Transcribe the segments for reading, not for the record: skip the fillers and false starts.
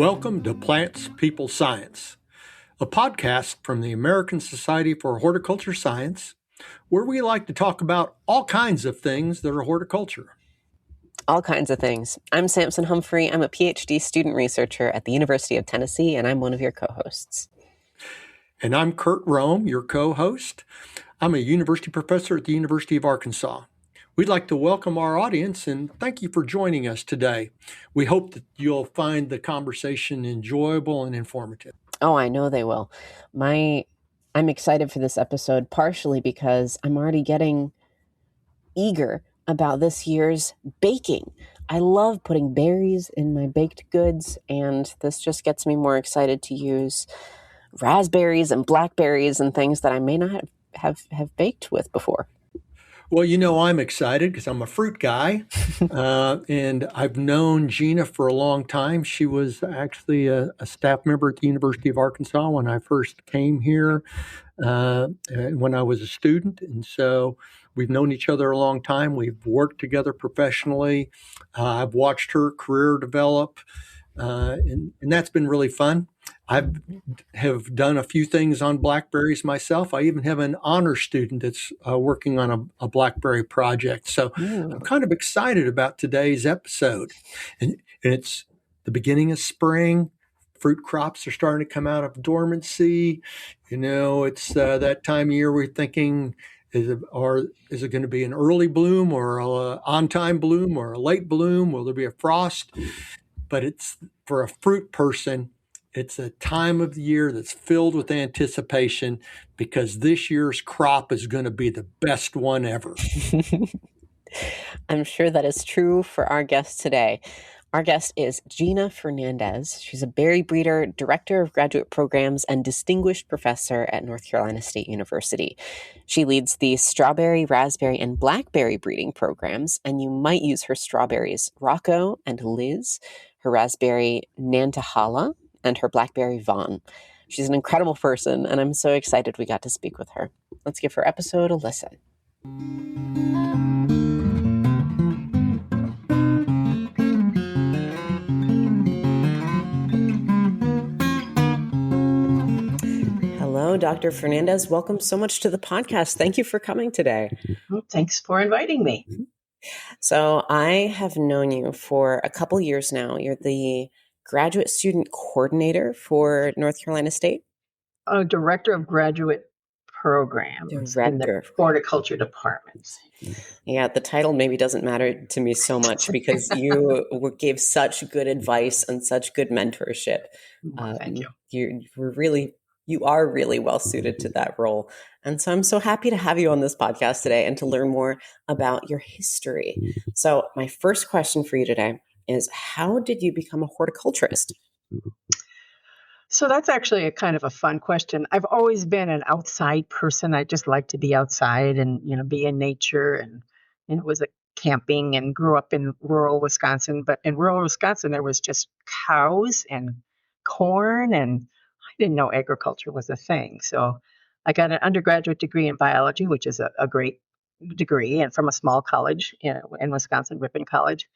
Welcome to Plants, People, Science, a podcast from the American Society for Horticulture Science, where we like to talk about all kinds of things that are horticulture. All kinds of things. I'm Samson Humphrey. I'm a PhD student researcher at the University of Tennessee, and I'm one of your co-hosts. And I'm Kurt Rome, your co-host. I'm a university professor at the University of Arkansas. We'd like to welcome our audience and thank you for joining us today. We hope that you'll find the conversation enjoyable and informative. Oh, I know they will. I'm excited for this episode, partially because I'm already getting eager about this year's baking. I love putting berries in my baked goods, and this just gets me more excited to use raspberries and blackberries and things that I may not have baked with before. Well, you know, I'm excited because I'm a fruit guy, and I've known Gina for a long time. She was actually a staff member at the University of Arkansas when I first came here, when I was a student. And so we've known each other a long time. We've worked together professionally. I've watched her career develop, and that's been really fun. I have done a few things on blackberries myself. I even have an honor student that's working on a blackberry project. So I'm kind of excited about today's episode. And it's the beginning of spring. Fruit crops are starting to come out of dormancy. You know, it's that time of year we're thinking, is it going to be an early bloom or an on-time bloom or a late bloom? Will there be a frost? But it's for a fruit person, it's a time of the year that's filled with anticipation because this year's crop is going to be the best one ever. I'm sure that is true for our guest today. Our guest is Gina Fernandez. She's a berry breeder, director of graduate programs, and distinguished professor at North Carolina State University. She leads the strawberry, raspberry, and blackberry breeding programs, and you might use her strawberries Rocco and Liz, her raspberry Nantahala, and her blackberry Vaughn. She's an incredible person, and I'm so excited we got to speak with her. Let's give her episode a listen. Hello, Dr. Fernandez. Welcome so much to the podcast. Thank you for coming today. Well, thanks for inviting me. So I have known you for a couple years now. You're the graduate student coordinator for North Carolina State? Director of graduate programs in the horticulture department. Yeah, the title maybe doesn't matter to me so much because you gave such good advice and such good mentorship. Thank you. You are really well suited to that role. And so I'm so happy to have you on this podcast today and to learn more about your history. So my first question for you today is, how did you become a horticulturist? So that's actually a kind of a fun question. I've always been an outside person. I just like to be outside and, be in nature, and was a camping and grew up in rural Wisconsin. But in rural Wisconsin, there was just cows and corn, and I didn't know agriculture was a thing. So I got an undergraduate degree in biology, which is a great degree, and from a small college in Wisconsin, Ripon College.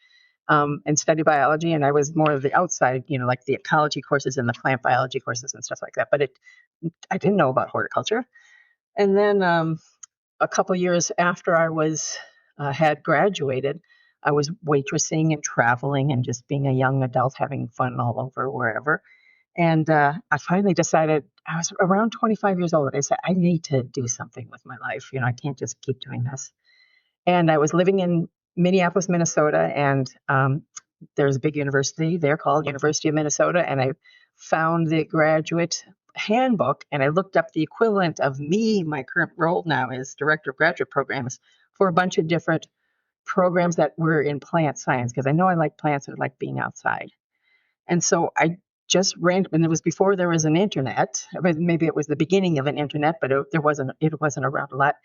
And study biology, and I was more of the outside, like the ecology courses and the plant biology courses and stuff like that. But I didn't know about horticulture. And then a couple years after I had graduated, I was waitressing and traveling and just being a young adult, having fun all over wherever. And I finally decided, I was around 25 years old. I said, I need to do something with my life. I can't just keep doing this. And I was living in Minneapolis, Minnesota, and there's a big university there called University of Minnesota, and I found the graduate handbook, and I looked up the equivalent of my current role now as director of graduate programs for a bunch of different programs that were in plant science, because I know I like plants and I like being outside. And so I just ran, and it was before there was an internet. Maybe it was the beginning of an internet, but it wasn't around a lot.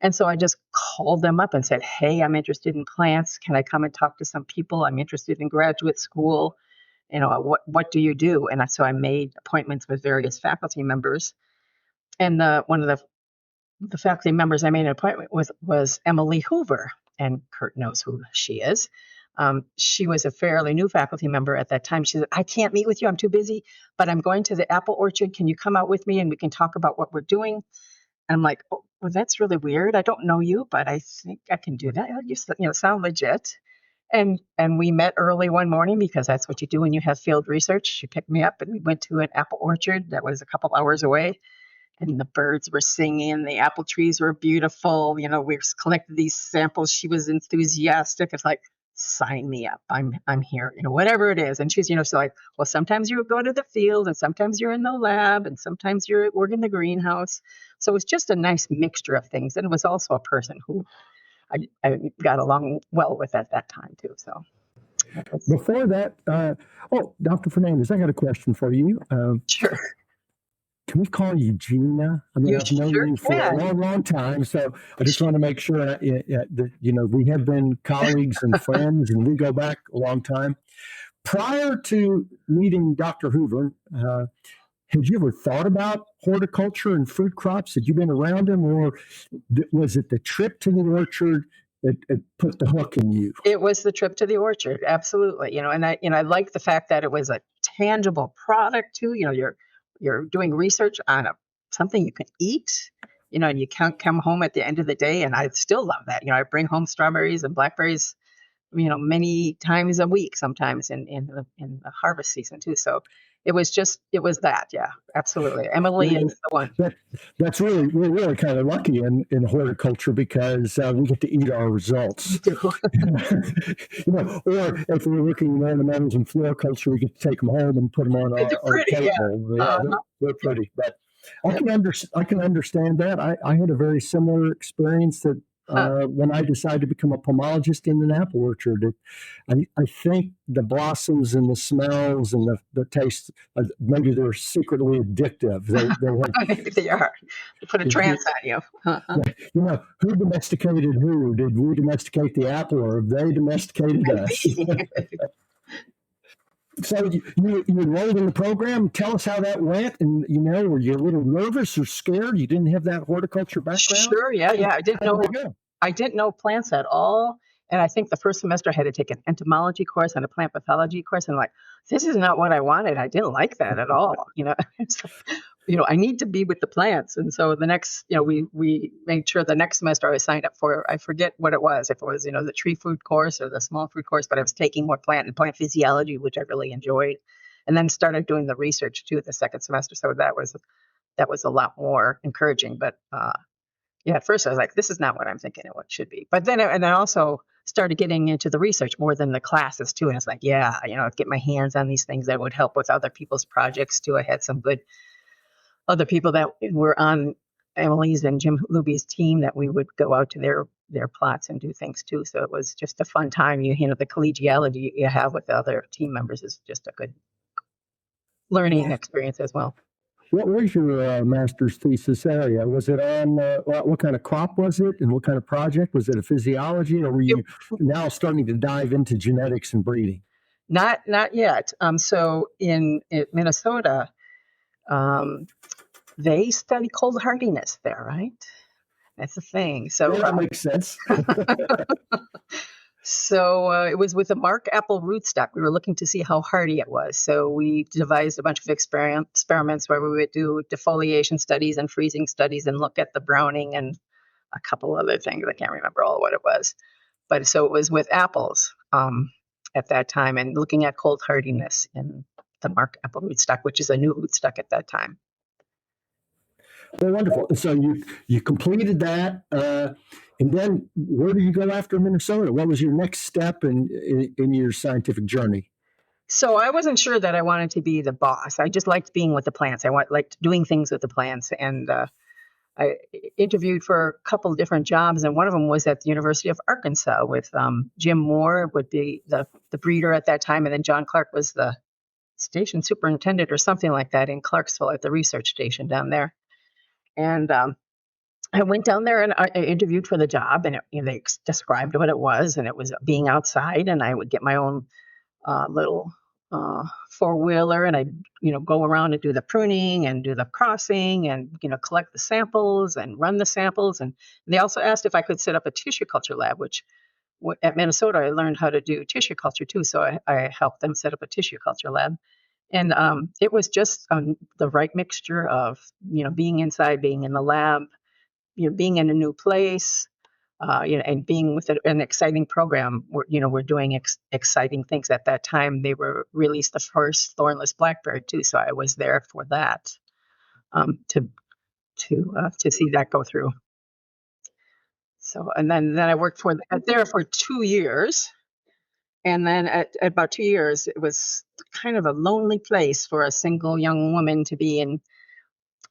And so I just called them up and said, hey, I'm interested in plants. Can I come and talk to some people? I'm interested in graduate school. What do you do? And so I made appointments with various faculty members. And one of the faculty members I made an appointment with was Emily Hoover. And Kurt knows who she is. She was a fairly new faculty member at that time. She said, I can't meet with you. I'm too busy, but I'm going to the apple orchard. Can you come out with me and we can talk about what we're doing? And I'm like, oh, well, that's really weird. I don't know you, but I think I can do that. You sound legit. And we met early one morning because that's what you do when you have field research. She picked me up and we went to an apple orchard that was a couple hours away. And the birds were singing, the apple trees were beautiful. We collected these samples. She was enthusiastic. It's like, sign me up. I'm here, whatever it is. And she's, so like, well, sometimes you go to the field and sometimes you're in the lab and sometimes you're at work in the greenhouse. So it was just a nice mixture of things. And it was also a person who I got along well with at that time too. So before that, Dr. Fernandez, I got a question for you. Sure. Can we call you Gina? I mean, I've known you for a long, long time, so I just want to make sure that, we have been colleagues and friends, and we go back a long time. Prior to meeting Dr. Hoover, had you ever thought about horticulture and fruit crops? Had you been around them, or was it the trip to the orchard that put the hook in you? It was the trip to the orchard, absolutely. And I like the fact that it was a tangible product too. You're doing research on something you can eat, and you can't come home at the end of the day. And I still love that. I bring home strawberries and blackberries, many times a week, sometimes in the harvest season too. So it was that. Yeah, absolutely. Emily is the one. We're really kind of lucky in horticulture because we get to eat our results. Or if we're looking at ornamentals and floriculture, we get to take them home and put them on our table. Yeah. They're pretty, but I can understand that. I had a very similar experience that when I decided to become a pomologist in an apple orchard. I think the blossoms and the smells and the taste, maybe they're secretly addictive. Maybe they are. They put a trance on you. Who domesticated who? Did we domesticate the apple or have they domesticated us? So you enrolled in the program. Tell us how that went. And, were you a little nervous or scared? You didn't have that horticulture background? Sure. Yeah. I didn't know plants at all. And I think the first semester I had to take an entomology course and a plant pathology course. And this is not what I wanted. I didn't like that at all. I need to be with the plants. And so the next, we made sure the next semester I signed up for, I forget what it was, if it was, the tree fruit course or the small fruit course, but I was taking more plant physiology, which I really enjoyed. And then started doing the research too the second semester. So that was a lot more encouraging. But at first I was like, this is not what I'm thinking it should be. But then, and I also started getting into the research more than the classes too. And it's like, get my hands on these things that would help with other people's projects too. I had some good other people that were on Emily's and Jim Luby's team that we would go out to their plots and do things too. So it was just a fun time. The collegiality you have with the other team members is just a good learning experience as well. What was your master's thesis area? Was it on what kind of crop was it, and what kind of project? Was it a physiology, or were you now starting to dive into genetics and breeding? Not yet. So in Minnesota, they study cold hardiness there, right? That's the thing. So that makes sense. So it was with a Mark apple rootstock. We were looking to see how hardy it was. So we devised a bunch of experiments where we would do defoliation studies and freezing studies and look at the browning and a couple other things. I can't remember all what it was. But so it was with apples at that time and looking at cold hardiness in the Mark apple rootstock, which is a new rootstock at that time. Well, wonderful. So you completed that, and then where did you go after Minnesota? What was your next step in your scientific journey? So I wasn't sure that I wanted to be the boss. I just liked being with the plants. I liked doing things with the plants, and I interviewed for a couple of different jobs, and one of them was at the University of Arkansas with Jim Moore would be the breeder at that time, and then John Clark was the station superintendent or something like that in Clarksville at the research station down there. And I went down there and I interviewed for the job, and they described what it was, and it was being outside, and I would get my own little four-wheeler, and I'd go around and do the pruning and do the crossing and collect the samples and run the samples. And they also asked if I could set up a tissue culture lab, which at Minnesota, I learned how to do tissue culture too. So I helped them set up a tissue culture lab. And it was just the right mixture of, being inside, being in the lab, being in a new place, and being with an exciting program. We're doing exciting things. At that time, they were released the first thornless blackberry too. So I was there for that, to see that go through. So, and then I worked there for 2 years. And then at about 2 years, it was kind of a lonely place for a single young woman to be in.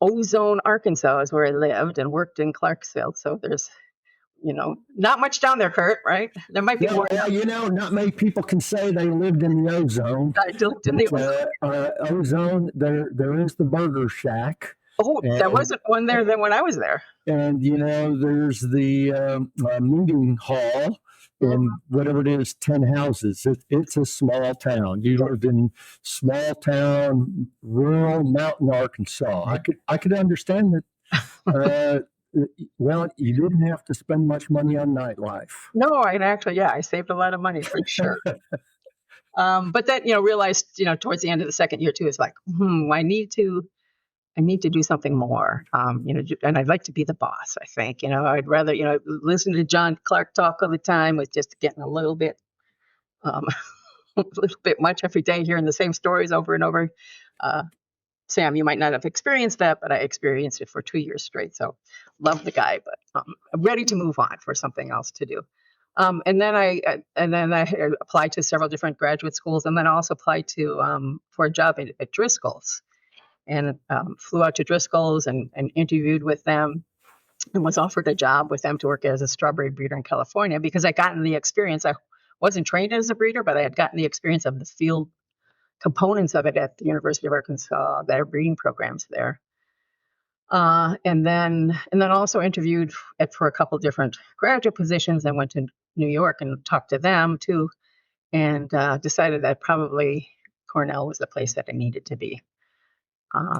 Ozone, Arkansas is where I lived and worked in Clarksville. So there's, not much down there, Kurt, right? There might be Yeah, more. well, not many people can say they lived in the ozone. I lived in the Ozone, there is the Burger Shack. Oh, there wasn't one there then when I was there. And, there's the meeting hall and whatever it is, 10 houses. It's a small town. You live in small town, rural mountain Arkansas. I could understand that. Well, you didn't have to spend much money on nightlife. No, I saved a lot of money for sure. But then, realized, towards the end of the second year too, it's like, I need to do something more, and I'd like to be the boss. I think, I'd rather, listen to John Clark talk all the time was just getting a little bit much every day, hearing the same stories over and over. Sam, you might not have experienced that, but I experienced it for 2 years straight. So love the guy, but I'm ready to move on for something else to do. And then I applied to several different graduate schools, and then I also applied to for a job at Driscoll's. And flew out to Driscoll's and interviewed with them and was offered a job with them to work as a strawberry breeder in California because I'd gotten the experience. I wasn't trained as a breeder, but I had gotten the experience of the field components of it at the University of Arkansas, their breeding programs there. And then also interviewed for a couple different graduate positions and went to New York and talked to them too, and decided that probably Cornell was the place that I needed to be.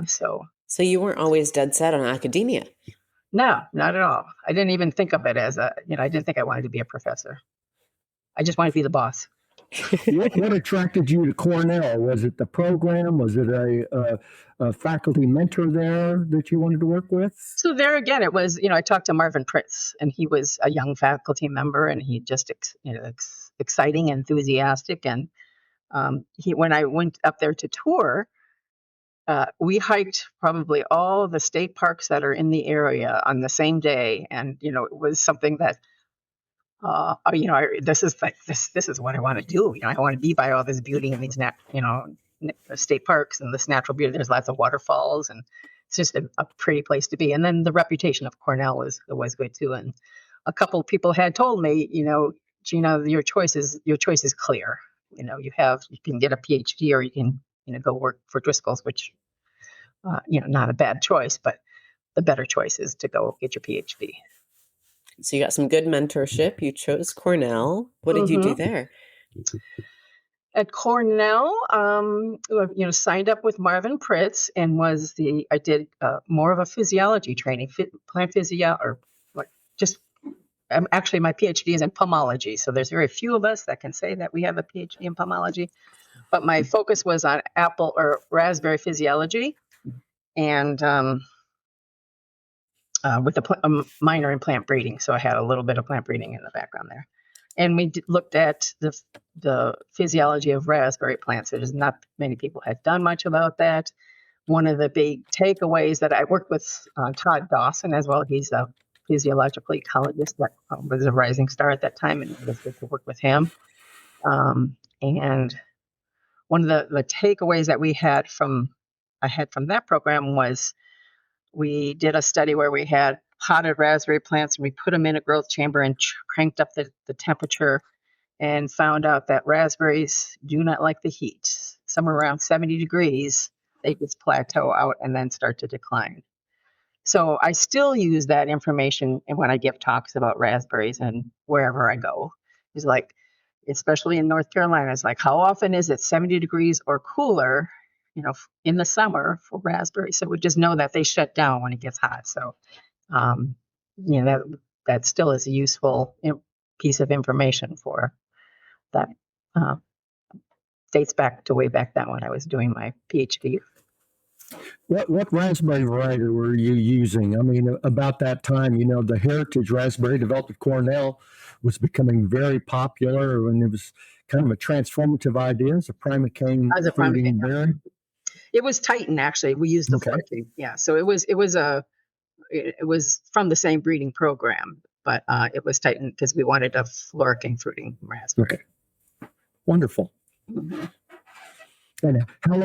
So you weren't always dead set on academia? No, not at all. I didn't even think of it as I didn't think I wanted to be a professor. I just wanted to be the boss. What attracted you to Cornell? Was it the program? Was it a faculty mentor there that you wanted to work with? So there again, it was, I talked to Marvin Pritz, and he was a young faculty member, and he just, exciting, enthusiastic. And when I went up there to tour, we hiked probably all the state parks that are in the area on the same day. And, it was something that, this is what I want to do. I want to be by all this beauty and these, state parks and this natural beauty. There's lots of waterfalls, and it's just a pretty place to be. And then the reputation of Cornell was good too. And a couple of people had told me, Gina, your choice is clear. You can get a PhD or you can, go work for Driscoll's, which, not a bad choice, but the better choice is to go get your PhD. So you got some good mentorship. You chose Cornell. What did you do there? At Cornell, signed up with Marvin Pritz and I did more of a physiology training, plant physiology, or actually my PhD is in pomology. So there's very few of us that can say that we have a PhD in pomology, but my focus was on apple or raspberry physiology, and with a minor in plant breeding. So I had a little bit of plant breeding in the background there. And we looked at the physiology of raspberry plants. There's not many people had done much about that. One of the big takeaways that I worked with Todd Dawson as well. He's a physiological ecologist that was a rising star at that time, and it was good to work with him. And one of the takeaways that I had from that program was we did a study where we had potted raspberry plants and we put them in a growth chamber and cranked up the temperature, and found out that raspberries do not like the heat. Somewhere around 70 degrees, they just plateau out and then start to decline. So I still use that information when I give talks about raspberries and wherever I go. It's like, especially in North Carolina, it's like, how often is it 70 degrees or cooler, in the summer for raspberries? So we just know that they shut down when it gets hot. So, that still is useful piece of information for that. Dates back to way back then when I was doing my PhD. What raspberry variety were you using? I mean, about that time, the heritage raspberry developed at Cornell was becoming very popular, and it was kind of a transformative idea as a primocane As a primate, fruiting berry. it was Titan actually. We used the Okay. florking, yeah. So it was from the same breeding program, but it was Titan because we wanted a florking fruiting raspberry. Okay. Wonderful. Mm-hmm. And how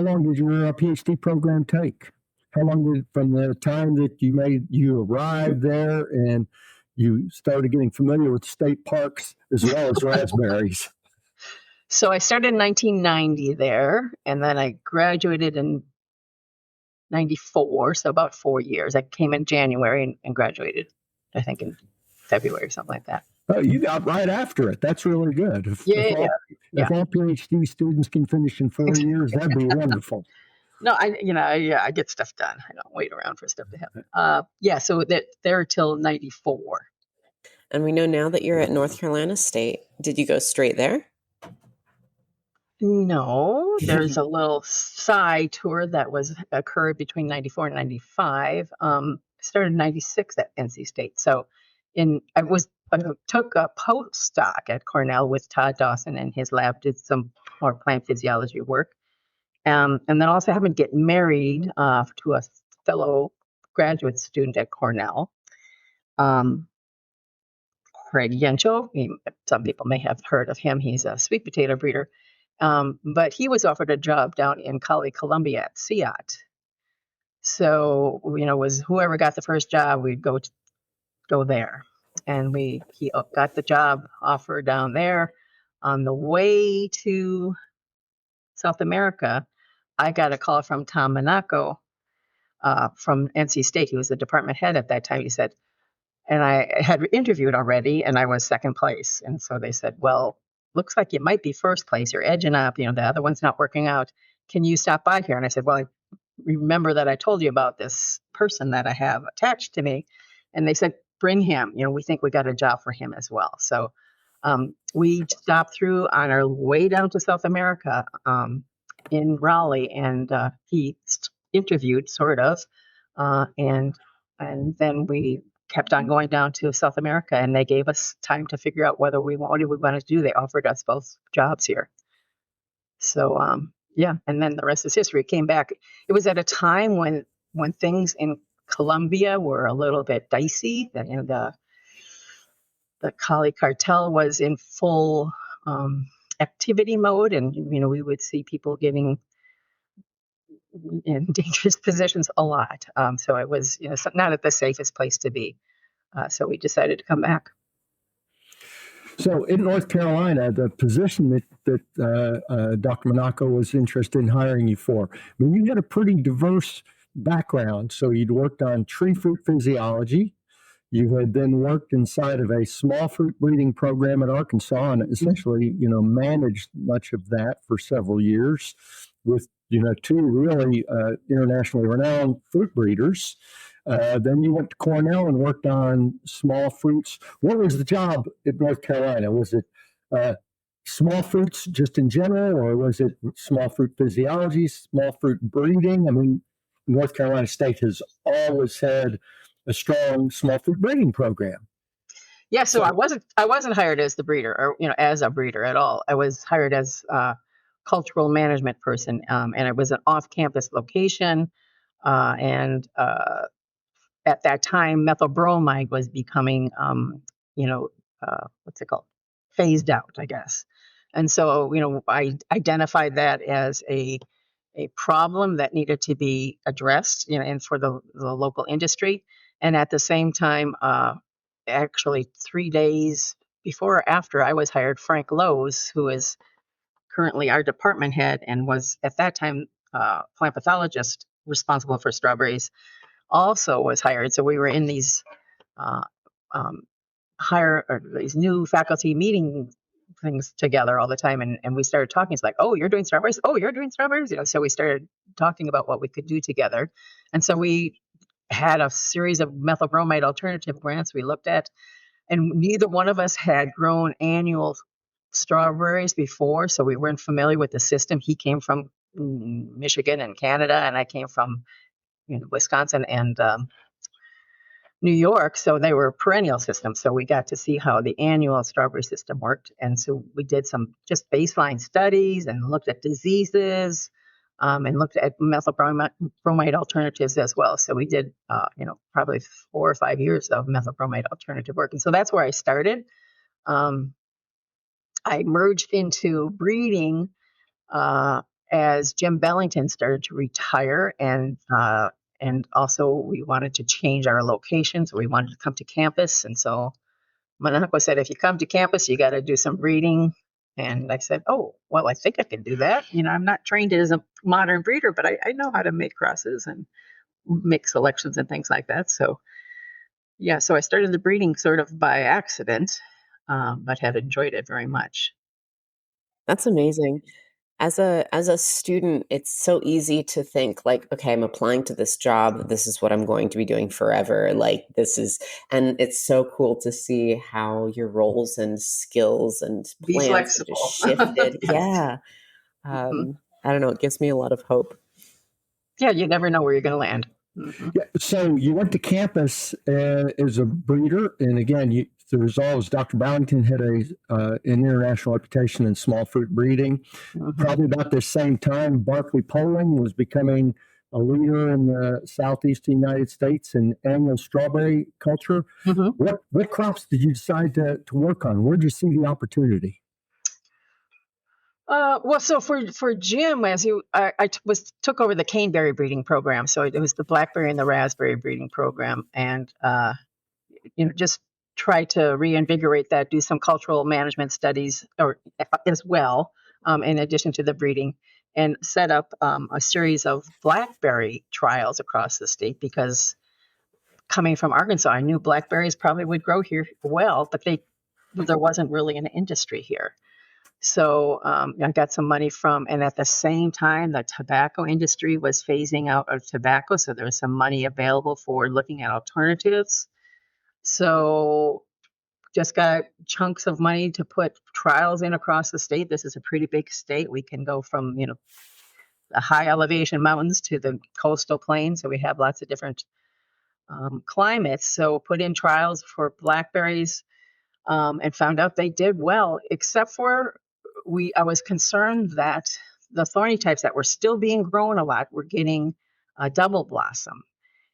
long did your PhD program take? How long did from the time that you arrived there and you started getting familiar with state parks as well as raspberries? So I started in 1990 there, and then I graduated in 94, so about 4 years. I came in January and graduated, I think, in February or something like that. Oh, you got right after it. That's really good. If all PhD students can finish in 4 years, that'd be wonderful. No, I get stuff done. I don't wait around for stuff to happen. So there till 94. And we know now that you're at North Carolina State. Did you go straight there? No, there's a little side tour that occurred between 94 and 95. Started in 96 at NC State. So I took a postdoc at Cornell with Todd Dawson in his lab, did some more plant physiology work. And then also happened to get married to a fellow graduate student at Cornell, Craig Yencho. Some people may have heard of him. He's a sweet potato breeder. But he was offered a job down in Cali, Columbia at SIAT. So, was whoever got the first job, we'd go there. And he got the job offer down there. On the way to South America, I got a call from Tom Monaco from NC State. He was the department head at that time. He said, and I had interviewed already, and I was second place. And so they said, well, looks like you might be first place. You're edging up. The other one's not working out. Can you stop by here? And I said, well, I remember that I told you about this person that I have attached to me. And they said, bring him. We think we got a job for him as well. So we stopped through on our way down to South America in Raleigh, and he interviewed sort of, and then we kept on going down to South America, and they gave us time to figure out what we wanted to do. They offered us both jobs here. So and then the rest is history. It came back. It was at a time when things in Colombia were a little bit dicey, and the Cali cartel was in full activity mode, and we would see people getting in dangerous positions a lot. So it was not at the safest place to be. So we decided to come back. So in North Carolina, the position that Dr. Monaco was interested in hiring you for, I mean, you had a pretty diverse background. So you'd worked on tree fruit physiology. You had then worked inside of a small fruit breeding program at Arkansas and essentially, managed much of that for several years with, two really internationally renowned fruit breeders. Then you went to Cornell and worked on small fruits. What was the job at North Carolina? Was it small fruits just in general, or was it small fruit physiology, small fruit breeding? I mean, North Carolina State has always had a strong small fruit breeding program. Yeah, so I wasn't hired as the breeder, or as a breeder at all. I was hired as a cultural management person, and it was an off-campus location, and at that time, methyl bromide was becoming, what's it called? Phased out, I guess. And so, I identified that as a problem that needed to be addressed, and for the local industry. And at the same time, actually 3 days before or after I was hired, Frank Lowe's, who is currently our department head and was at that time plant pathologist responsible for strawberries, also was hired. So we were in these these new faculty meeting things together all the time, and we started talking. It's like, oh, you're doing strawberries. Oh, you're doing strawberries. So we started talking about what we could do together, and so we had a series of methyl bromide alternative grants we looked at. and neither one of us had grown annual strawberries before, so we weren't familiar with the system. He came from Michigan and Canada, and I came from Wisconsin and New York, so they were perennial systems. So we got to see how the annual strawberry system worked. And so we did some just baseline studies and looked at diseases and looked at methyl bromide alternatives as well. So we did, probably 4 or 5 years of methyl bromide alternative work. And so that's where I started. I merged into breeding as Jim Bellington started to retire, and also we wanted to change our location, so we wanted to come to campus. And so Manako said, if you come to campus, you got to do some breeding. And I said, oh, well, I think I can do that. I'm not trained as a modern breeder, but I know how to make crosses and make selections and things like that. So yeah, so I started the breeding sort of by accident, but had enjoyed it very much. That's amazing. As a student, it's so easy to think like, okay, I'm applying to this job. This is what I'm going to be doing forever. Like and it's so cool to see how your roles and skills and Be plans have flexible. just shifted. Yes. Yeah. Mhm. I don't know. It gives me a lot of hope. Yeah, you never know where you're going to land. Mm-hmm. Yeah, so you went to campus as a breeder, and again, the result is Dr. Ballington had an international reputation in small fruit breeding. Mm-hmm. Probably about the same time, Barclay Poling was becoming a leader in the southeastern United States in annual strawberry culture. Mm-hmm. What crops did you decide to work on? Where did you see the opportunity? Well, so for Jim, I took over the caneberry breeding program. So it was the blackberry and the raspberry breeding program, and just try to reinvigorate that, do some cultural management studies or as well, in addition to the breeding, and set up a series of blackberry trials across the state. Because coming from Arkansas, I knew blackberries probably would grow here well, but there wasn't really an industry here. So I got some money and at the same time, the tobacco industry was phasing out of tobacco. So there was some money available for looking at alternatives. So just got chunks of money to put trials in across the state. This is a pretty big state. We can go from, the high elevation mountains to the coastal plains. So we have lots of different climates. So put in trials for blackberries and found out they did well, except for I was concerned that the thorny types that were still being grown a lot were getting a double blossom.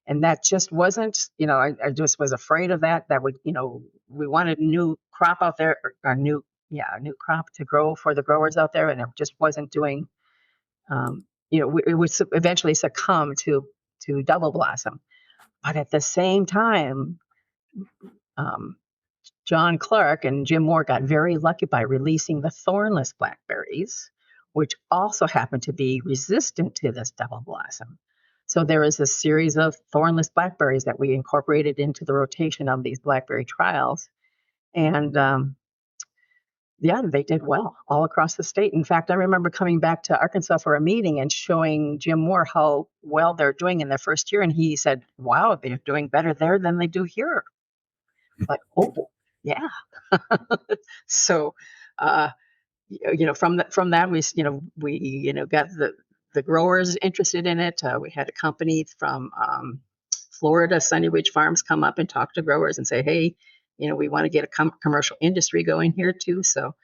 And that just wasn't, I just was afraid of that. That would, we wanted a new crop out there, a new crop to grow for the growers out there. And it just wasn't doing, it would eventually succumb to double blossom. But at the same time, John Clark and Jim Moore got very lucky by releasing the thornless blackberries, which also happen to be resistant to this double blossom. So there is a series of thornless blackberries that we incorporated into the rotation of these blackberry trials. And they did well all across the state. In fact, I remember coming back to Arkansas for a meeting and showing Jim Moore how well they're doing in their first year. And he said, wow, they're doing better there than they do here. Like, oh, yeah. So, from that, we got the growers interested in it. We had a company from Florida, Sunny Ridge Farms, come up and talk to growers and say, hey, we want to get a commercial industry going here too. So,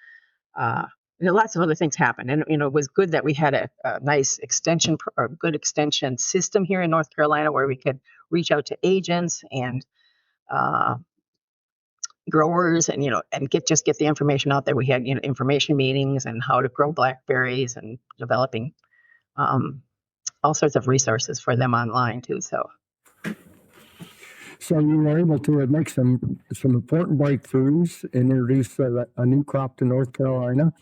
lots of other things happened. And, it was good that we had a nice extension or good extension system here in North Carolina where we could reach out to agents and growers and get the information out there. We had information meetings and how to grow blackberries and developing all sorts of resources for them online too. So you were able to make some important breakthroughs and introduce a new crop to North Carolina.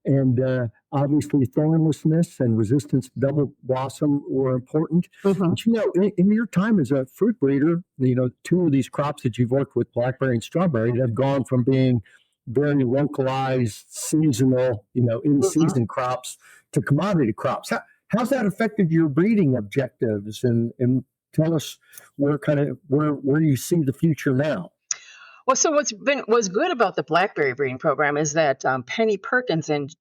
And obviously, thornlessness and resistance to double blossom were important. mm-hmm. But in your time as a fruit breeder, two of these crops that you've worked with, blackberry and strawberry, have gone from being very localized, seasonal, in-season Mm-hmm. crops to commodity crops. How's that affected your breeding objectives? And tell us where you see the future now. Well, so was good about the blackberry breeding program is that Penny Perkins and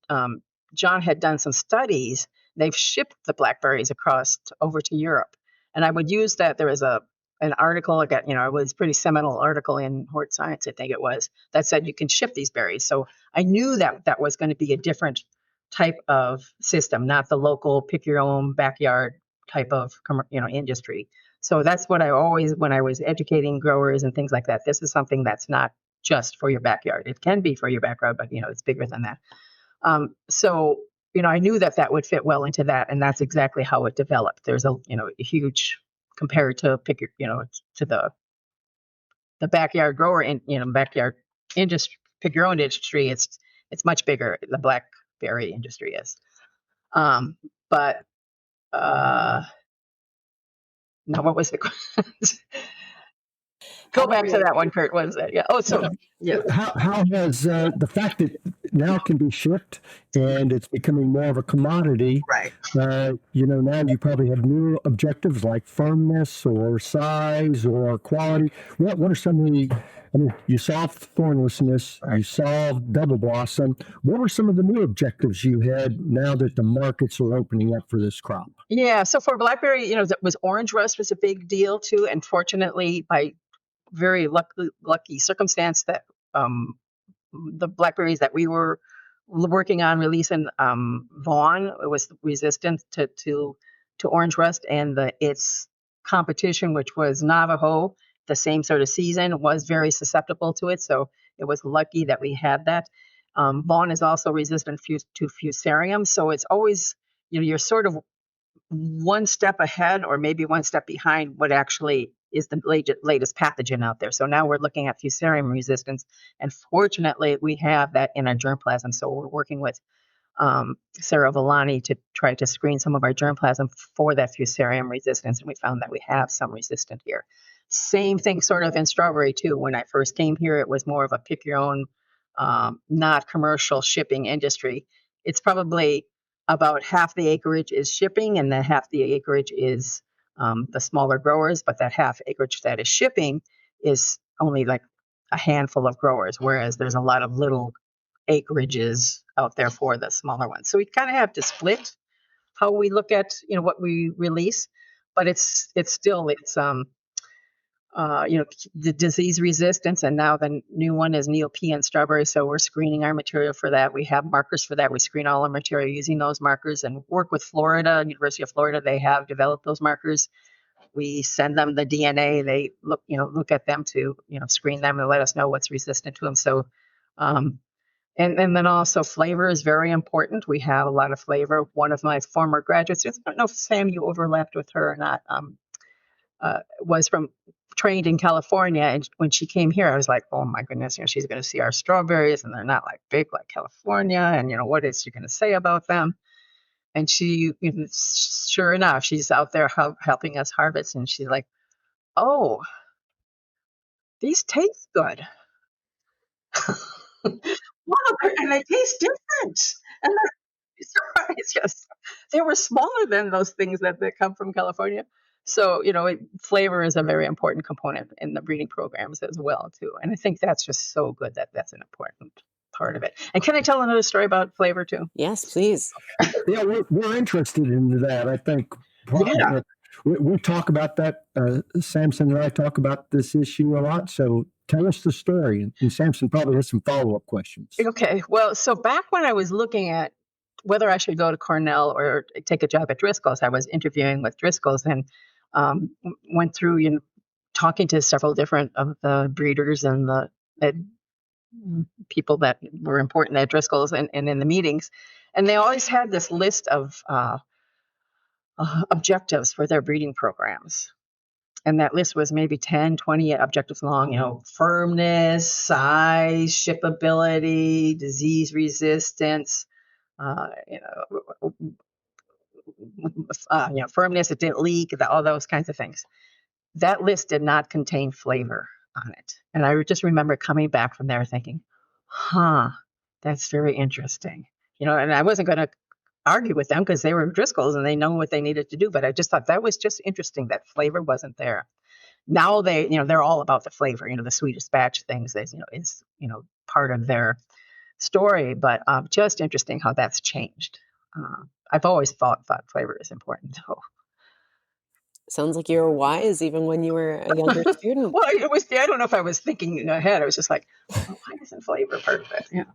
John had done some studies. They've shipped the blackberries across over to Europe, and I would use that. There was an article, I got, it was a pretty seminal article in Hort Science, I think it was, that said you can ship these berries. So I knew that that was going to be a different type of system, not the local pick your own backyard type of industry. So that's what I always, when I was educating growers and things like that, this is something that's not just for your backyard. It can be for your backyard, but it's bigger than that. So I knew that that would fit well into that, and that's exactly how it developed. There's a huge compared to to the backyard grower and backyard industry, pick your own industry. It's much bigger. The blackberry industry is, but now what was the question? Go back to that one, Kurt. What is that? Yeah. Oh, so yeah. How has the fact that now can be shipped and it's becoming more of a commodity? Right. Now you probably have new objectives like firmness or size or quality. What are some of the? I mean, you saw thornlessness, you saw double blossom. What were some of the new objectives you had now that the markets are opening up for this crop? Yeah. So for blackberry, that was orange rust was a big deal too, and fortunately, by very lucky circumstance that the blackberries that we were working on releasing, Vaughn was resistant to orange rust, and its competition, which was Navajo, the same sort of season, was very susceptible to it. So it was lucky that we had that. Vaughn is also resistant to fusarium, so it's always you're sort of one step ahead or maybe one step behind what actually is the latest pathogen out there. So now we're looking at fusarium resistance, and fortunately we have that in our germplasm. So we're working with Sarah Villani to try to screen some of our germplasm for that fusarium resistance, and we found that we have some resistant here. Same thing sort of in strawberry too. When I first came here, it was more of a pick your own, not commercial shipping industry. It's probably about half the acreage is shipping, and then half the acreage is the smaller growers. But that half acreage that is shipping is only like a handful of growers, whereas there's a lot of little acreages out there for the smaller ones. So we kind of have to split how we look at what we release, but it's still the disease resistance, and now the new one is neopian strawberry. So we're screening our material for that. We have markers for that. We screen all our material using those markers and work with Florida, University of Florida. They have developed those markers. We send them the DNA. They look at them to screen them and let us know what's resistant to them. So, and then also flavor is very important. We have a lot of flavor. One of my former graduates, I don't know if Sam, you overlapped with her or not, was trained in California, and when she came here, I was like, oh my goodness, she's going to see our strawberries, and they're not like big like California, and what is she going to say about them? And she, sure enough, she's out there helping us harvest, and she's like, oh, these taste good. Wow, and they taste different, and they're surprised. Yes, they were smaller than those things that come from California. So, flavor is a very important component in the breeding programs as well, too. And I think that's just so good that that's an important part of it. And can I tell another story about flavor, too? Yes, please. Yeah, we're interested in that. I think Yeah. we talk about that. Samson and I talk about this issue a lot. So tell us the story. And Samson probably has some follow-up questions. Okay. Well, so back when I was looking at whether I should go to Cornell or take a job at Driscoll's, I was interviewing with Driscoll's and went through, talking to several different of the breeders and the people that were important at Driscoll's and in the meetings. And they always had this list of objectives for their breeding programs. And that list was maybe 10, 20 objectives long, firmness, size, shippability, disease resistance, firmness, it didn't leak, all those kinds of things. That list did not contain flavor on it. And I just remember coming back from there thinking, that's very interesting. And I wasn't going to argue with them because they were Driscoll's and they know what they needed to do. But I just thought that was just interesting that flavor wasn't there. now they're all about the flavor. The Swedish batch things is part of their story. But just interesting how that's changed. I've always thought flavor is important. So. Sounds like you were wise even when you were a younger student. Well, I don't know if I was thinking ahead. I was just like, oh, why isn't flavor part of it? Yeah.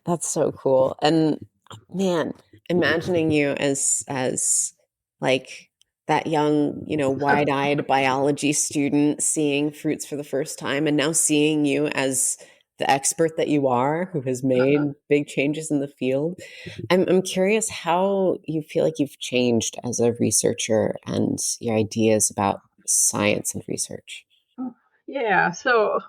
That's so cool. And man, imagining you as like that young, wide-eyed biology student seeing fruits for the first time, and now seeing you as the expert that you are, who has made big changes in the field. I'm curious how you feel like you've changed as a researcher and your ideas about science and research. Yeah. So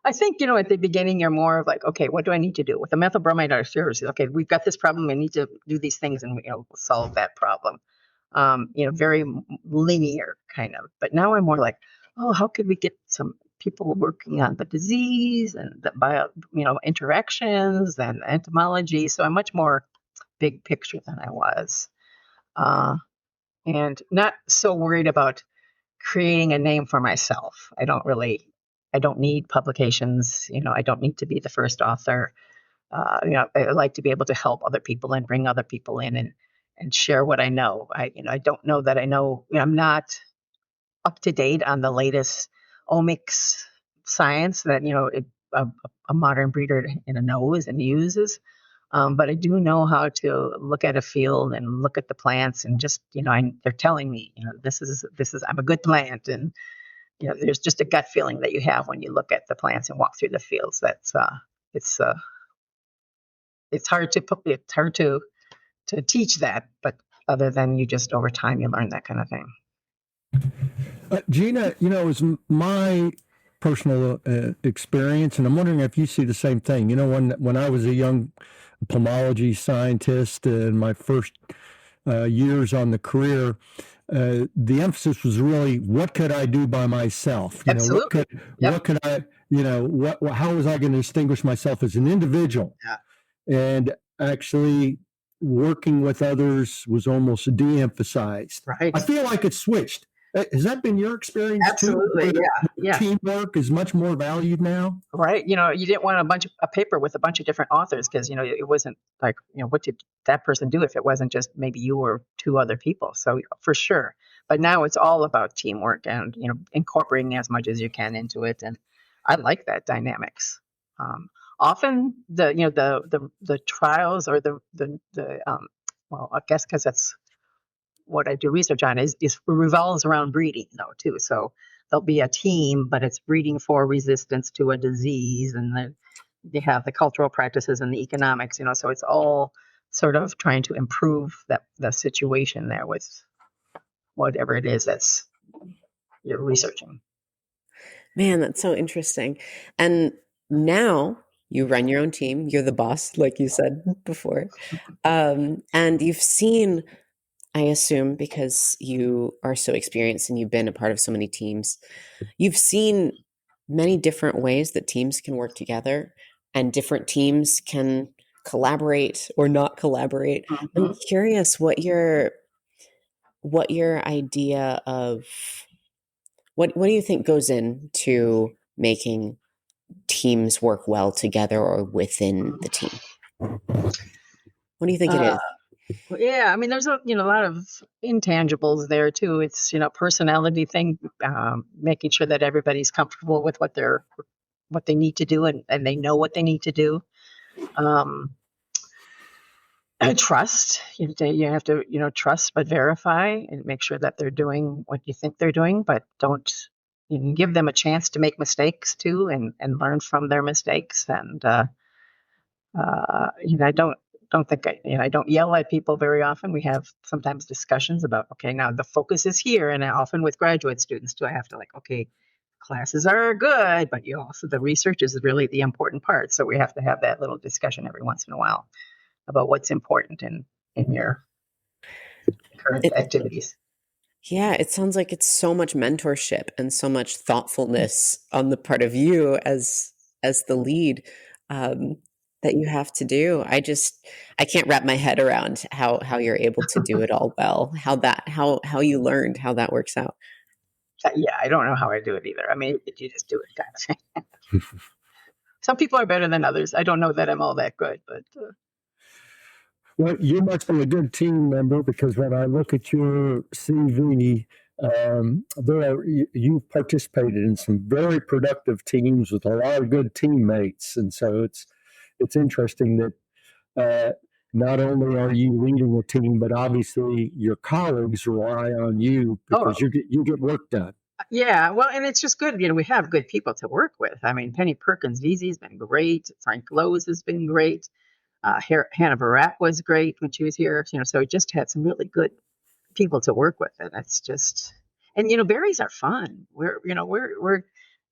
I think, at the beginning, you're more of like, okay, what do I need to do with the methyl bromide seriously? Okay, we've got this problem. We need to do these things and, solve that problem. Very linear kind of. But now I'm more like, oh, how could we get some people working on the disease and the interactions and entomology? So I'm much more big picture than I was. And not so worried about creating a name for myself. I don't need publications. I don't need to be the first author. I like to be able to help other people and bring other people in and share what I know. I don't know that I know. I'm not up to date on the latest omics science that a modern breeder knows and uses. But I do know how to look at a field and look at the plants and just they're telling me this is I'm a good plant, and there's just a gut feeling that you have when you look at the plants and walk through the fields. That's it's hard to teach that, but other than you just over time you learn that kind of thing. Gina, it was my personal experience, and I'm wondering if you see the same thing. When I was a young pomology scientist in my first years on the career, the emphasis was really what could I do by myself? Absolutely. What could I, how was I going to distinguish myself as an individual? Yeah. And actually working with others was almost de-emphasized. Right. I feel like it's switched. Has that been your experience Absolutely, too? yeah. Teamwork is much more valued now. Right. You didn't want a paper with a bunch of different authors because, it wasn't like, what did that person do if it wasn't just maybe you or two other people? So for sure. But now it's all about teamwork and, incorporating as much as you can into it. And I like that dynamics. Often the trials or well, I guess because that's what I do research on is revolves around breeding though too. So there'll be a team, but it's breeding for resistance to a disease, and then they have the cultural practices and the economics. So it's all sort of trying to improve the situation there with whatever it is that's you're researching. Man, that's so interesting. And now you run your own team. You're the boss, like you said before, and you've seen. I assume because you are so experienced and you've been a part of so many teams, you've seen many different ways that teams can work together and different teams can collaborate or not collaborate. Mm-hmm. I'm curious what your idea of what do you think goes into making teams work well together or within the team? What do you think it is? Yeah, I mean, there's a lot of intangibles there too. It's personality thing, making sure that everybody's comfortable with what they need to do and they know what they need to do. Trust. You have to trust but verify and make sure that they're doing what you think they're doing, but don't give them a chance to make mistakes too and learn from their mistakes. And I don't think I don't yell at people very often. We have sometimes discussions about, okay, now the focus is here. And often with graduate students too, I have to okay, classes are good, but also the research is really the important part. So we have to have that little discussion every once in a while about what's important in your current activities. Yeah, it sounds like it's so much mentorship and so much thoughtfulness on the part of you as the lead that you have to do. I can't wrap my head around how you're able to do it all well. How you learned, how that works out. Yeah, I don't know how I do it either. I mean, you just do it kind of thing. Some people are better than others. I don't know that I'm all that good, but Well, you must be a good team member because when I look at your CV, you've participated in some very productive teams with a lot of good teammates, and so it's interesting that uh, not only are you leading a team, but obviously your colleagues rely on you oh, because you get work done. yeah. Well, and it's just good. We have good people to work with. I mean, Penny Perkins Veazey's been great. Frank Lowe's has been great. Hannah Barat was great when she was here. So we just had some really good people to work with, and it's just, and berries are fun. We're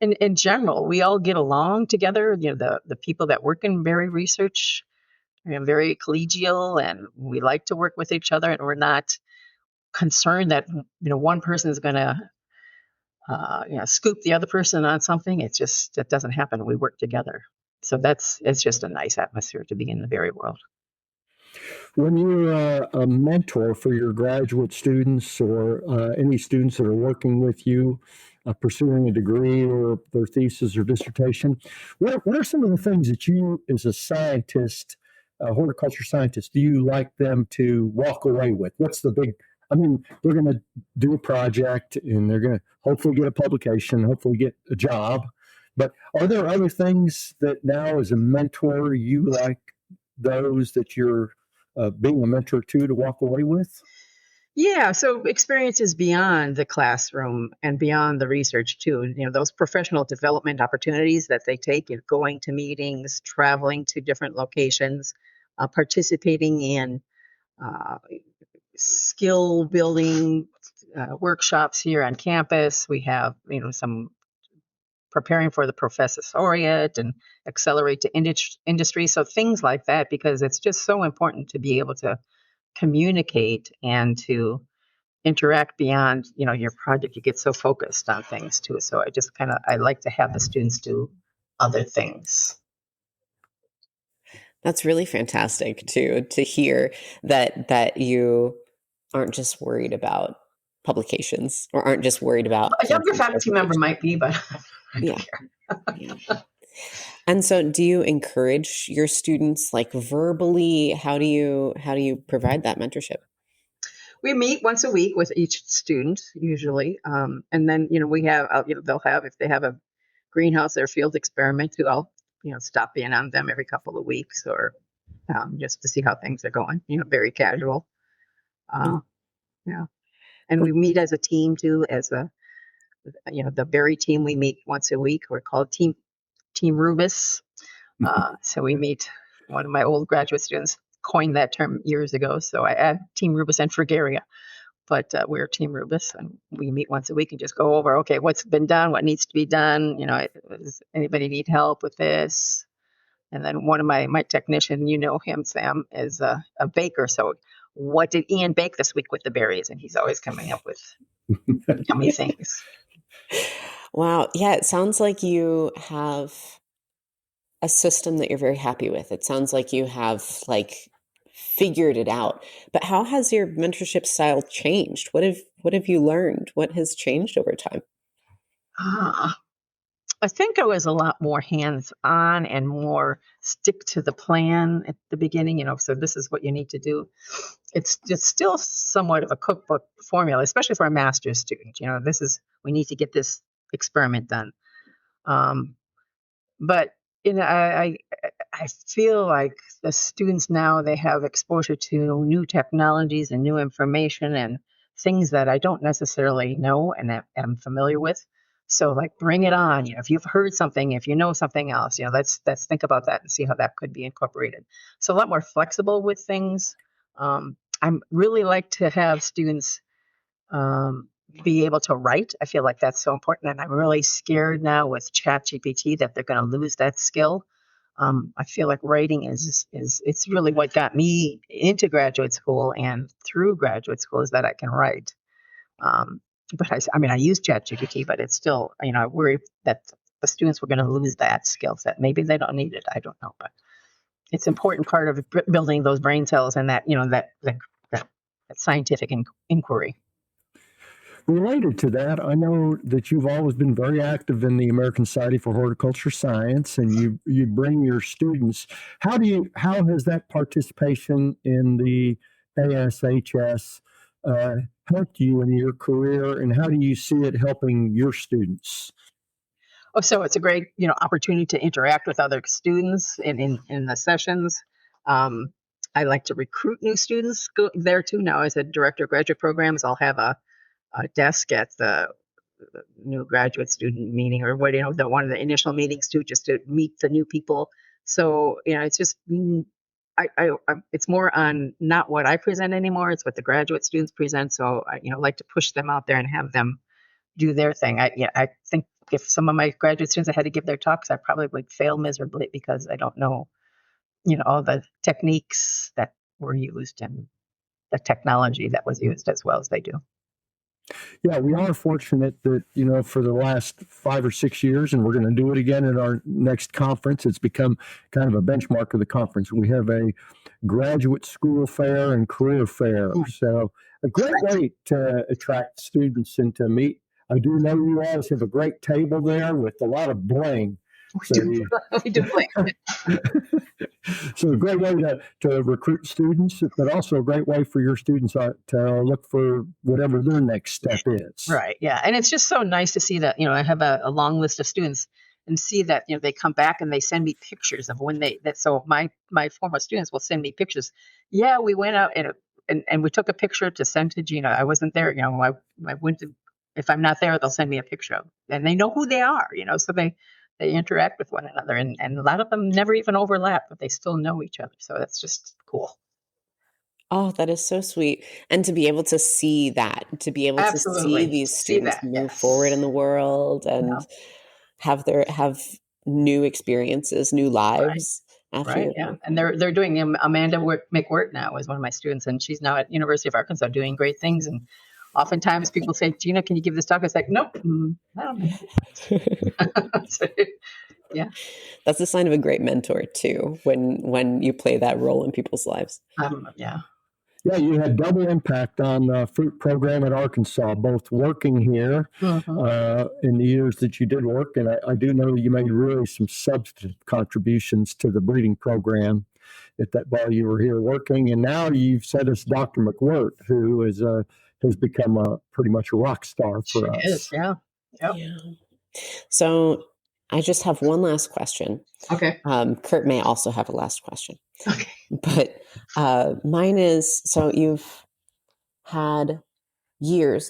in general, we all get along together. The people that work in berry research are very collegial, and we like to work with each other, and we're not concerned that one person is going to scoop the other person on something. That doesn't happen. We work together. So it's just a nice atmosphere to be in the berry world. When you're a mentor for your graduate students or any students that are working with you, pursuing a degree or their thesis or dissertation, what are some of the things that you, as a scientist, a horticulture scientist, do you like them to walk away with? What's the big, I mean, they're going to do a project and they're going to hopefully get a publication, hopefully get a job. But are there other things that now, as a mentor, you like those that you're being a mentor to walk away with? Yeah, so experiences beyond the classroom and beyond the research too. Those professional development opportunities that they take, going to meetings, traveling to different locations, participating in uh, skill building workshops here on campus. We have, some preparing for the professoriate and accelerate to industry. So things like that, because it's just so important to be able to communicate and to interact beyond your project. You get so focused on things too, so I like to have the students do other things. That's really fantastic to hear that you aren't just worried about publications or aren't just worried about A younger conference faculty member presentation. might be, but I Yeah, don't care. yeah. And so do you encourage your students like verbally? How do you provide that mentorship? We meet once a week with each student usually, and then we have they'll have, if they have a greenhouse or field experiment too, I'll stop in on them every couple of weeks, or just to see how things are going. Very casual. Uh, Mm. yeah, and we meet as a team too, as the berry team. We meet once a week. We're called Team Rubus. So we meet. One of my old graduate students coined that term years ago, so I add Team Rubus and Fragaria. But we're Team Rubus, and we meet once a week and just go over, okay, what's been done, what needs to be done. Does anybody need help with this? And then one of my technician, him, Sam, is a baker. So what did Ian bake this week with the berries? And he's always coming up with yummy things. Wow. Yeah, it sounds like you have a system that you're very happy with. It sounds like you have like figured it out. But how has your mentorship style changed? What have you learned? What has changed over time? Ah, I think I was a lot more hands-on and more stick to the plan at the beginning. So this is what you need to do. It's still somewhat of a cookbook formula, especially for a master's student. We need to get this experiment done. Um, but I feel like the students now, they have exposure to new technologies and new information and things that I don't necessarily know and am familiar with. So like, bring it on. If you've heard something, if you know something else, let's think about that and see how that could be incorporated. So a lot more flexible with things. I'm really like to have students be able to write. I feel like that's so important, and I'm really scared now with ChatGPT that they're going to lose that skill. I feel like writing is it's really what got me into graduate school and through graduate school, is that I can write. Um, but I use ChatGPT, but it's still, I worry that the students were going to lose that skill set. Maybe they don't need it. I don't know, but it's an important part of building those brain cells and that, that scientific inquiry. Related to that, I know that you've always been very active in the American Society for Horticulture Science, and you bring your students. How has that participation in the ASHS uh, helped you in your career, and how do you see it helping your students? Oh, so it's a great, opportunity to interact with other students in the sessions. I like to recruit new students there too. Now, as a director of graduate programs, I'll have a desk at the new graduate student meeting or one of the initial meetings too, just to meet the new people. So, it's just, it's more on not what I present anymore. It's what the graduate students present. So I, like to push them out there and have them do their thing. I think if some of my graduate students had to give their talks, I probably would fail miserably because I don't know, all the techniques that were used and the technology that was used as well as they do. Yeah, we are fortunate that, for the last 5 or 6 years, and we're going to do it again at our next conference, it's become kind of a benchmark of the conference. We have a graduate school fair and career fair. So a great way to attract students and to meet. I do know you always have a great table there with a lot of bling. We do bling. So a great way to recruit students, but also a great way for your students to look for whatever their next step is. Right. Yeah. And it's just so nice to see that, I have a long list of students and see that, they come back and they send me pictures of when so my former students will send me pictures. Yeah, we went out and we took a picture to send to Gina. I wasn't there, I went to, if I'm not there, they'll send me a picture of, and they know who they are, so they interact with one another, and a lot of them never even overlap, but they still know each other. So that's just cool. Oh, that is so sweet. And to be able to see that, to be able Absolutely. to see these students move Yes. forward in the world and have new experiences, new lives. Right. Yeah. And they're doing, Amanda McWirt now is one of my students, and she's now at University of Arkansas doing great things. And oftentimes people say, Gina, can you give this talk? It's like, nope, I don't know. So, yeah. That's a sign of a great mentor too, when you play that role in people's lives. Yeah. Yeah, you had double impact on the fruit program at Arkansas, both working here in the years that you did work, and I do know you made really some substantive contributions to the breeding program while you were here working, and now you've said it's Dr. McWirt, who has become pretty much a rock star for us. Is, yeah. Yep. Yeah. So I just have one last question. Okay. Kurt may also have a last question. Okay. But mine is, so you've had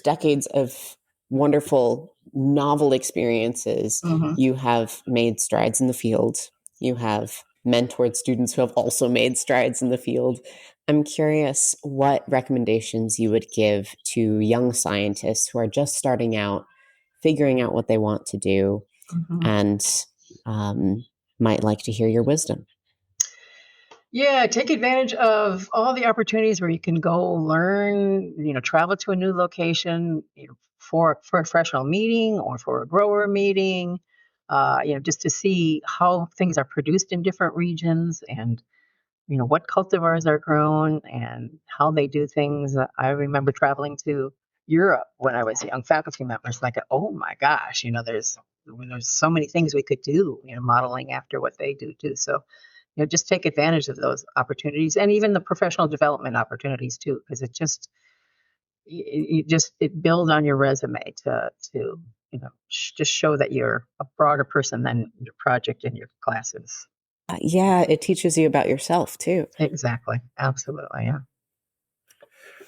decades of wonderful, novel experiences. You have made strides in the field. You have mentored students who have also made strides in the field. I'm curious what recommendations you would give to young scientists who are just starting out, figuring out what they want to do, and might like to hear your wisdom. Yeah, take advantage of all the opportunities where you can go learn, travel to a new location, for a professional meeting or for a grower meeting, just to see how things are produced in different regions and, what cultivars are grown and how they do things. I remember traveling to Europe when I was a young faculty member. It's like, oh my gosh, there's so many things we could do, modeling after what they do too. So, just take advantage of those opportunities and even the professional development opportunities too, because it builds on your resume to just show that you're a broader person than your project and your classes. Yeah, it teaches you about yourself too. Exactly. Absolutely. Yeah.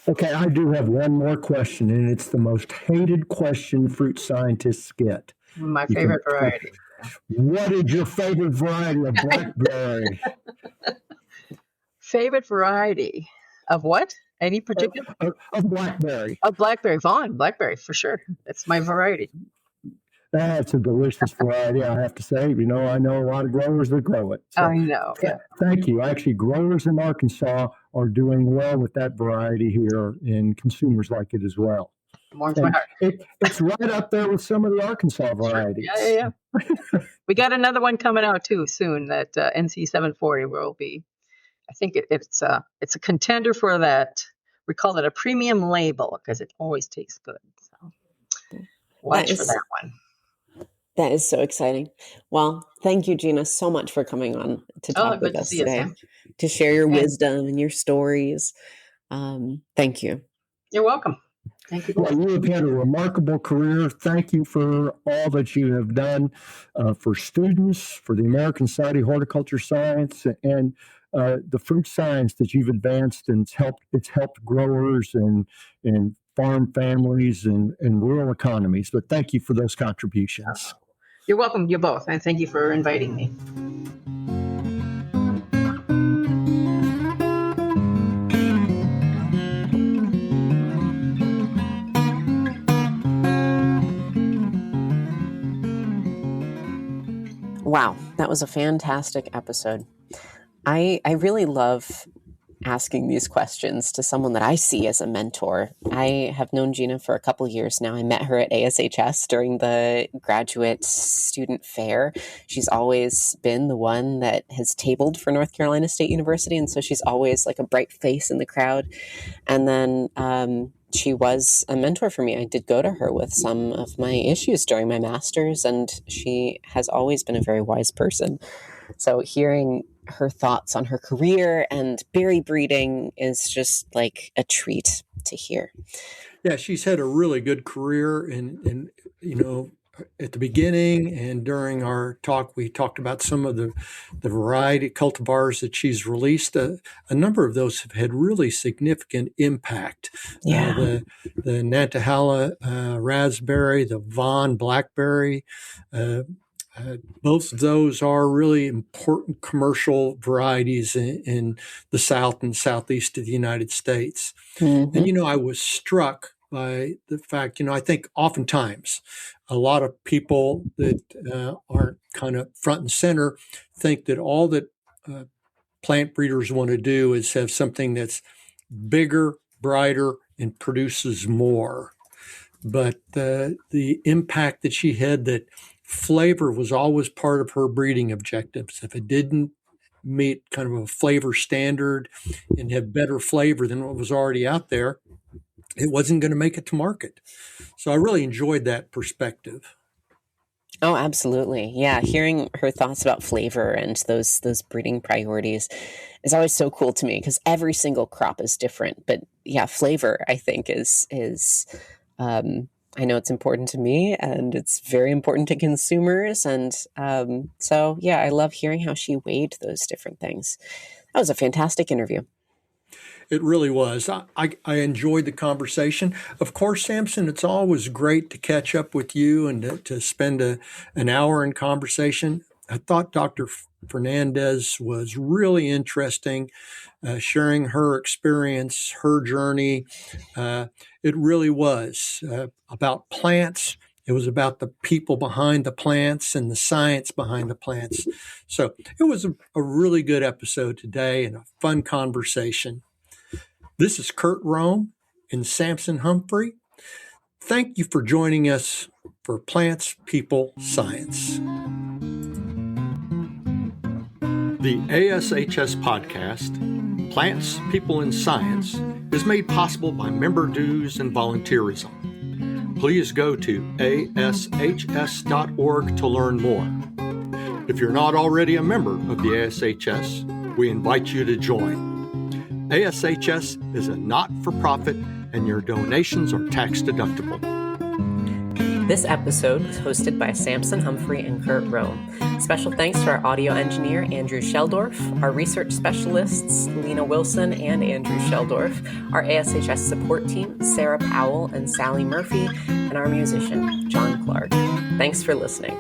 Okay, I do have one more question, and it's the most hated question fruit scientists get. My favorite variety. What is your favorite variety of blackberry? Favorite variety of what? Any particular? Of blackberry. Of blackberry. Vaughn blackberry, for sure. That's my variety. That's a delicious variety, I have to say. I know a lot of growers that grow it. So, I know. Yeah. Thank you. Actually, growers in Arkansas are doing well with that variety here, and consumers like it as well. Warms my heart. It's right up there with some of the Arkansas varieties. Yeah. We got another one coming out too soon. That NC 740 will be. I think it's a contender for that. We call it a premium label because it always tastes good. So. watch for that one. That is so exciting. Well, thank you, Gina, so much for coming on to talk with good to us see you, today, Sam. to share your wisdom and your stories. Thank you. You're welcome. Thank you. Well, you have had a remarkable career. Thank you for all that you have done for students, for the American Society of Horticulture Science, and the fruit science that you've advanced, and it's helped growers and farm families and rural economies. But thank you for those contributions. You're welcome. You both. And thank you for inviting me. Wow, that was a fantastic episode. I really love asking these questions to someone that I see as a mentor. I have known Gina for a couple years now. I met her at ASHS during the graduate student fair. She's always been the one that has tabled for North Carolina State University, and so she's always like a bright face in the crowd. And then she was a mentor for me. I did go to her with some of my issues during my master's, and she has always been a very wise person. So hearing her thoughts on her career and berry breeding is just like a treat to hear. Yeah, she's had a really good career, and at the beginning and during our talk, we talked about some of the variety cultivars that she's released. A number of those have had really significant impact. Yeah. The Nantahala raspberry, the Vaughn blackberry, both of those are really important commercial varieties in the South and Southeast of the United States. Mm-hmm. And, I was struck by the fact, I think oftentimes a lot of people that aren't kind of front and center think that all that plant breeders want to do is have something that's bigger, brighter, and produces more. But the impact that she had, that flavor was always part of her breeding objectives. If it didn't meet kind of a flavor standard and have better flavor than what was already out there, it wasn't going to make it to market. So I really enjoyed that perspective. Oh, absolutely. Yeah. Hearing her thoughts about flavor and those breeding priorities is always so cool to me, because every single crop is different. But yeah, flavor, I think is I know it's important to me, and it's very important to consumers. And so, yeah, I love hearing how she weighed those different things. That was a fantastic interview. It really was. I enjoyed the conversation. Of course, Samson, it's always great to catch up with you and to spend an hour in conversation. I thought Dr. Fernandez was really interesting, sharing her experience, her journey. It really was about plants. It was about the people behind the plants and the science behind the plants. So it was a really good episode today and a fun conversation. This is Kurt Rome and Samson Humphrey. Thank you for joining us for Plants, People, Science. The ASHS podcast, Plants, People, and Science, is made possible by member dues and volunteerism. Please go to ashs.org to learn more. If you're not already a member of the ASHS, we invite you to join. ASHS is a not-for-profit, and your donations are tax-deductible. This episode was hosted by Samson Humphrey and Kurt Rome. Special thanks to our audio engineer, Andrew Sheldorf, our research specialists, Lena Wilson and Andrew Sheldorf, our ASHS support team, Sarah Powell and Sally Murphy, and our musician, John Clark. Thanks for listening.